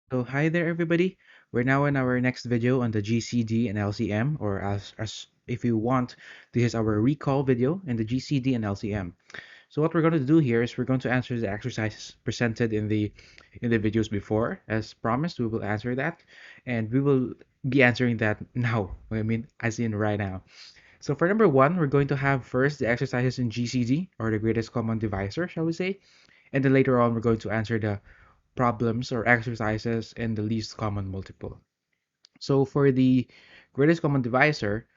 So hi there everybody. We're now in our next video on the GCD and LCM, or as if you want, this is our recall video in the GCD and LCM. So what we're going to do here is we're going to answer the exercises presented in the videos before. As promised, we will answer that, and we will be answering that now. I mean, as in right now. So for number one, we're going to have first the exercises in GCD, or the greatest common divisor, shall we say, and then later on we're going to answer the problems or exercises in the least common multiple. So for the greatest common divisor,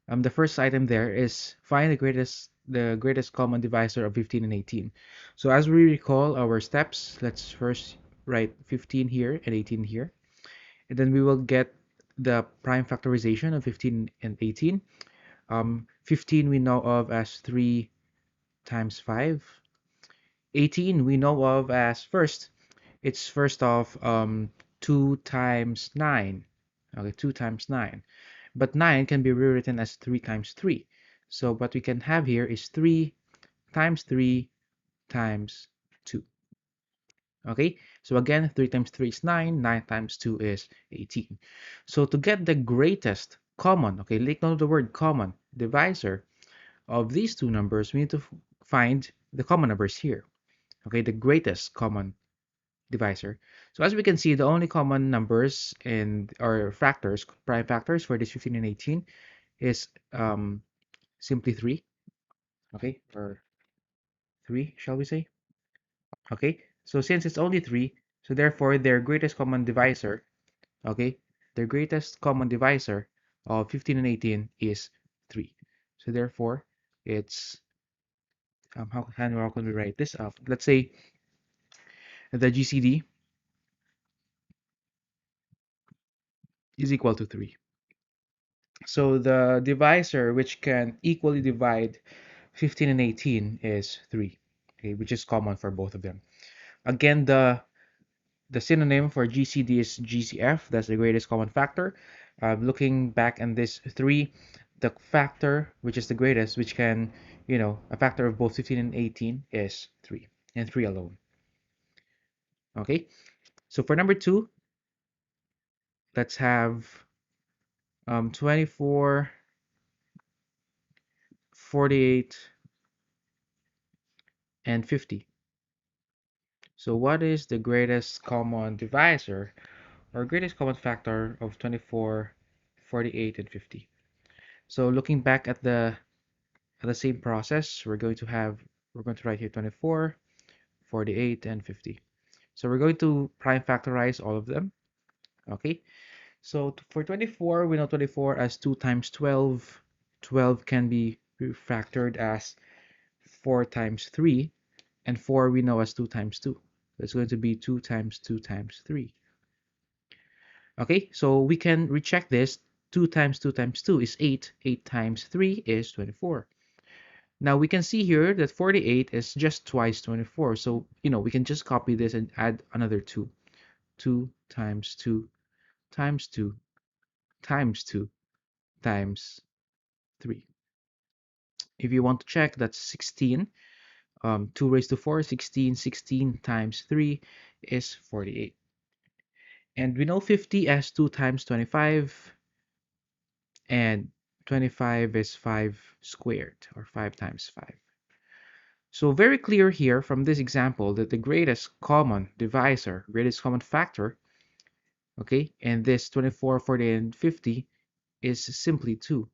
the first item there is find the greatest common divisor of 15 and 18. So as we recall our steps, let's first write 15 here and 18 here, and then we will get the prime factorization of 15 and 18. 15 we know of as 3 times 5. 18 we know of as it's first off 2 times 9. Okay, 2 times 9. But 9 can be rewritten as 3 times 3. So what we can have here is 3 times 3 times 2. Okay, so again, 3 times 3 is 9, 9 times 2 is 18. So to get the greatest common, okay, take note of the word common, divisor of these two numbers, we need to find the common numbers here. Okay, the greatest common divisor. So as we can see, the only common numbers in or factors, prime factors for this 15 and 18 is simply 3, okay, or 3, shall we say? Okay, so since it's only 3, so therefore their greatest common divisor, okay, their greatest common divisor of 15 and 18 is 3. So therefore, it's, how can we write this up? Let's say the GCD is equal to 3. So the divisor which can equally divide 15 and 18 is 3, okay, which is common for both of them. Again, the synonym for GCD is GCF, that's the greatest common factor. Looking back in this 3, the factor which is the greatest, which can, a factor of both 15 and 18 is 3, and 3 alone. Okay, so for number 2, let's have 24, 48, and 50. So what is the greatest common divisor or greatest common factor of 24, 48, and 50? So looking back at the same process, we're going to write here 24, 48, and 50. So we're going to prime factorize all of them. Okay. So for 24, we know 24 as 2 times 12. 12 can be refactored as 4 times 3, and 4 we know as 2 times 2. It's going to be 2 times 2 times 3. Okay, so we can recheck this. 2 times 2 times 2 is 8. 8 times 3 is 24. Now we can see here that 48 is just twice 24. So, we can just copy this and add another 2. 2 times 2 times 2 times 2 times 3. If you want to check, that's 16. 2 raised to 4, 16. 16 times 3 is 48. And we know 50 as 2 times 25, and 25 is 5 squared, or 5 times 5. So very clear here from this example that the greatest common divisor, greatest common factor, okay, and this 24, 40, and 50 is simply 2.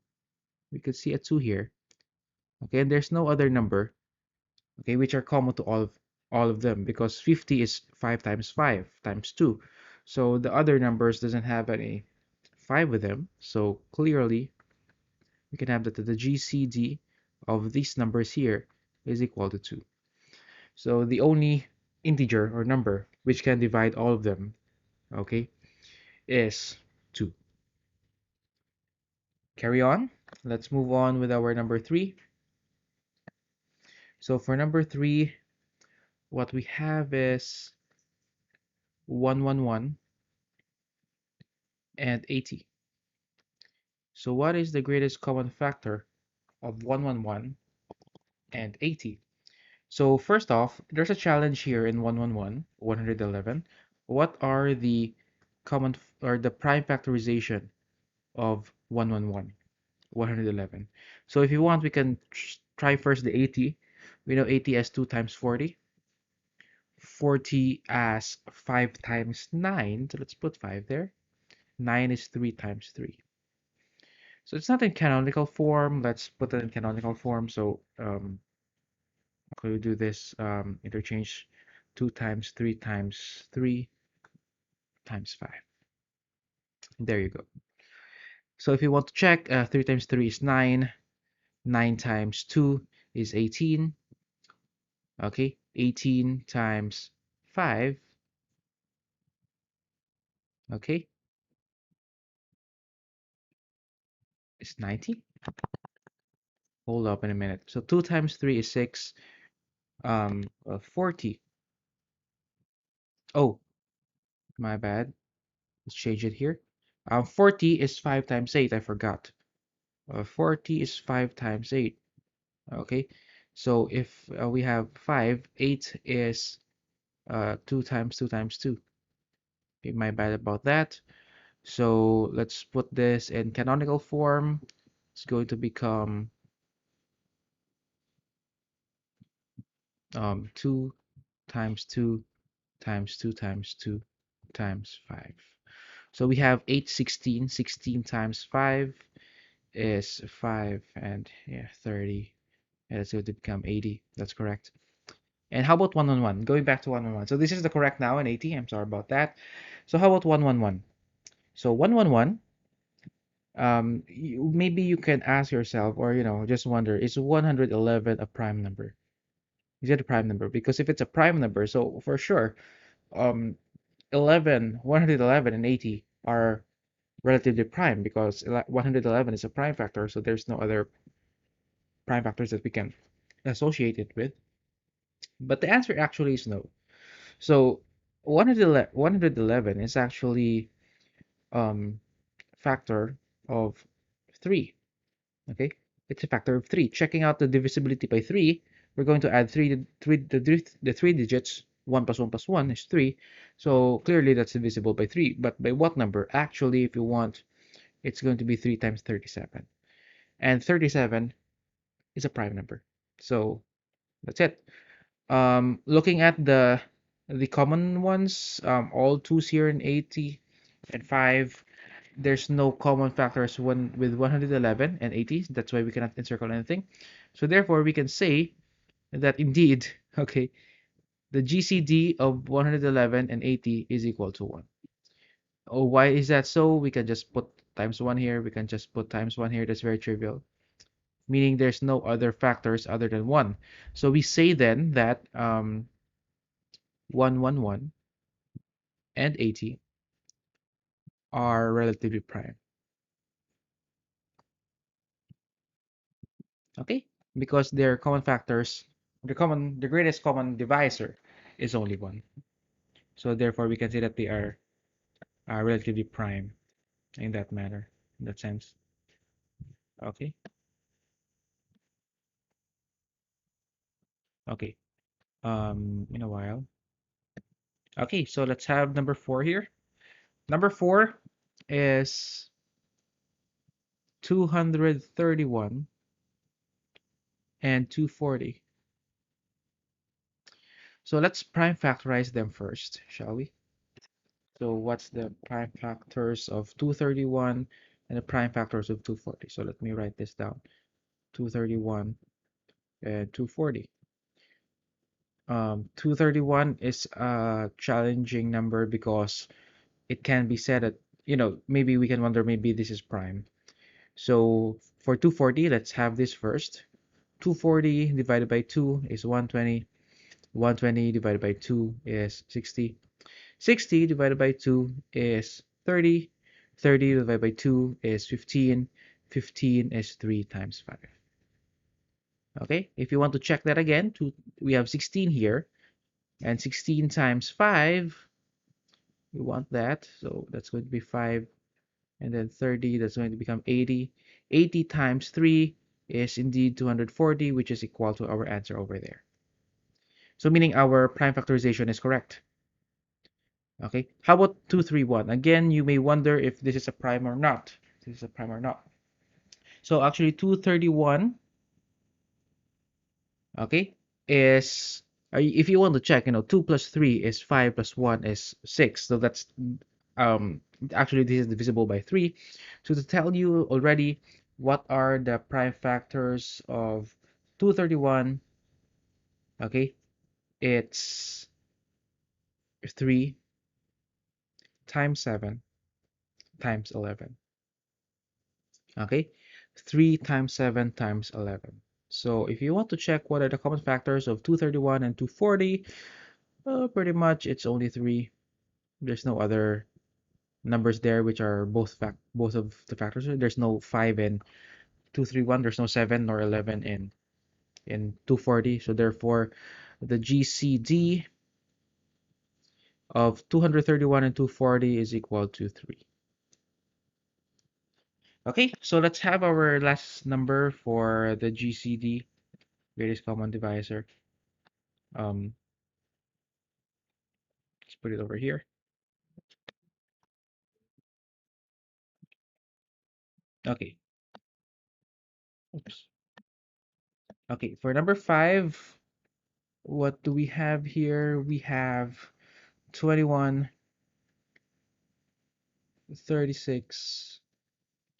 We could see a 2 here, okay, and there's no other number, okay, which are common to all of them, because 50 is 5 times 5 times 2. So the other numbers doesn't have any 5 with them. So clearly we can have that the GCD of these numbers here is equal to 2. So the only integer or number which can divide all of them, okay, is 2. Carry on. Let's move on with our number 3. So for number 3, what we have is 111 and 80. So what is the greatest common factor of 111 and 80? So first off, there's a challenge here in 111, 111. What are the or the prime factorization of 111. So if you want, we can try first the 80. We know 80 as 2 times 40. 40 as 5 times 9. So let's put 5 there. 9 is 3 times 3. So it's not in canonical form. Let's put it in canonical form. So we'll do this interchange 2 times 3 times 3 times 5. There you go. So if you want to check, 3 times 3 is 9. 9 times 2 is 18. Okay, 18 times 5. Okay, is 90. Hold up in a minute. So 2 times 3 is 6. 40. Oh, my bad. Let's change it here. 40 is 5 times 8. I forgot. 40 is 5 times 8. Okay, so if we have 5, 8 is 2 times 2 times 2. Okay, my bad about that. So let's put this in canonical form. It's going to become 2 times 2 times 2 times 2 times 5. So we have 8, 16. 16 times 5 is 5, and yeah, 30. And it's going to become 80. That's correct. And how about 111? Going back to 111. So this is the correct now in 80. I'm sorry about that. So how about 111? So 111, maybe you can ask yourself, or just wonder, is 111 a prime number? Is it a prime number? Because if it's a prime number, so for sure, um 111 and 80 are relatively prime, because 111 is a prime factor, so there's no other prime factors that we can associate it with. But the answer actually is no. So 111 is actually factor of 3. Okay, it's a factor of 3. Checking out the divisibility by 3, we're going to add the three digits. 1 plus 1 plus 1 is 3. So clearly that's divisible by 3. But by what number? Actually, if you want, it's going to be 3 times 37. And 37 is a prime number. So that's it. Looking at the common ones, all 2's here in 80 and 5, there's no common factors with 111 and 80. That's why we cannot encircle anything. So therefore, we can say that indeed, okay, the GCD of 111 and 80 is equal to 1. Oh, why is that so? We can just put times 1 here. We can just put times 1 here. That's very trivial, meaning there's no other factors other than 1. So we say then that 111 and 80 are relatively prime. Okay, because their common factors, the greatest common divisor is only 1. So therefore, we can say that they are relatively prime in that manner, in that sense. Okay, okay. In a while. Okay, so let's have number 4 here. Number 4 is 231 and 240. So let's prime factorize them first, shall we? So what's the prime factors of 231 and the prime factors of 240? So let me write this down. 231 and 240. 231 is a challenging number because it can be said that, maybe we can wonder, maybe this is prime. So for 240, let's have this first. 240 divided by 2 is 120. 120 divided by 2 is 60. 60 divided by 2 is 30. 30 divided by 2 is 15. 15 is 3 times 5. Okay, if you want to check that again, we have 16 here, and 16 times 5, we want that, so that's going to be 5, and then 30, that's going to become 80. 80 times 3 is indeed 240, which is equal to our answer over there. So meaning our prime factorization is correct. Okay, how about 231? Again, you may wonder if this is a prime or not. This is a prime or not. So actually 231, okay, is if you want to check, 2 plus 3 is 5 plus 1 is 6. So that's um actually this is divisible by 3. So to tell you already what are the prime factors of 231, okay, it's 3 times 7 times 11. Okay, 3 times 7 times 11. So if you want to check what are the common factors of 231 and 240, pretty much it's only 3. There's no other numbers there which are both of the factors. There's no 5 in 231, there's no 7 nor 11 in 240. So therefore the GCD of 231 and 240 is equal to 3. Okay, so let's have our last number for the GCD, greatest common divisor. Um, let's put it over here. Okay. Oops. Okay, for number 5, what do we have here? We have 21, 36,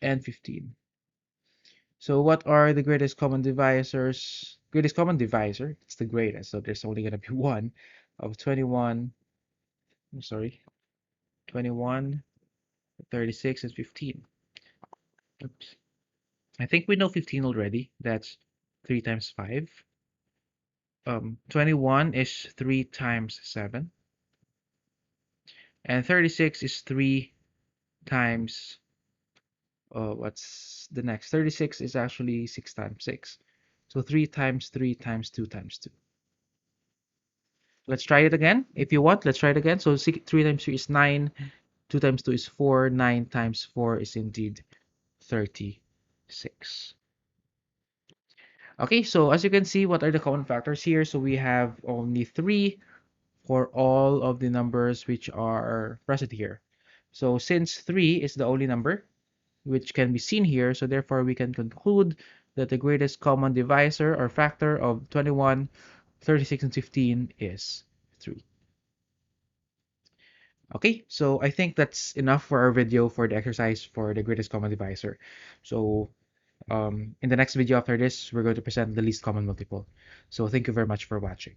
and 15. So what are the greatest common divisors? Greatest common divisor, it's the greatest, so there's only going to be one of 21, I'm sorry, 21, 36, and 15. Oops. I think we know 15 already. That's 3 times 5. 21 is 3 times 7. And 36 is 3 times, what's the next? 36 is actually 6 times 6. So 3 times 3 times 2 times 2. Let's try it again. If you want, let's try it again. So 3 times 3 is 9. 2 times 2 is 4. 9 times 4 is indeed 36. Okay, so as you can see, what are the common factors here? So we have only 3 for all of the numbers which are present here. So since 3 is the only number which can be seen here, so therefore we can conclude that the greatest common divisor or factor of 21, 36, and 15 is 3. Okay, so I think that's enough for our video for the exercise for the greatest common divisor. So in the next video after this, we're going to present the least common multiple. So thank you very much for watching.